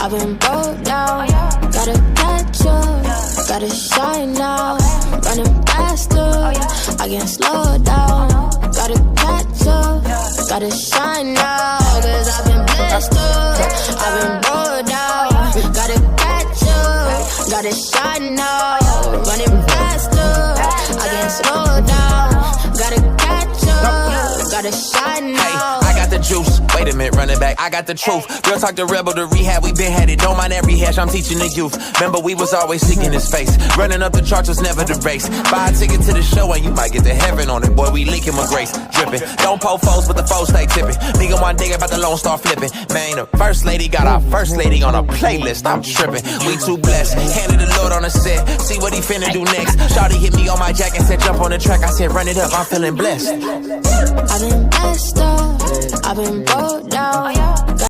I've been broke down. Gotta catch up, gotta shine now. Running faster, I can't slow down. Gotta catch up, gotta shine now. Cause I've been blessed up, I've been broke down. Gotta catch up, gotta shine now. Running faster, I can't slow down. Gotta catch up, gotta shine now. Hey, I got the juice. Wait a minute, run it back. I got the truth. Real talk, the rebel, the rehab. We been had it. Don't mind every hash. I'm teaching the youth. Remember, we was always seeking his face. Running up the charts was never the race. Buy a ticket to the show and you might get to heaven on it. Boy, we leaking with grace. Dripping. Don't poke foes, but the foes stay tipping. Nigga one dig about the Lone Star flipping. Man, the first lady got our first lady on a playlist. I'm tripping. We too blessed. Handed the Lord on the set. See what he finna do next. Shawty hit me on my jacket, said jump on the track. I said run it up. I'm feeling blessed. I've been blessed up, I've been broke down.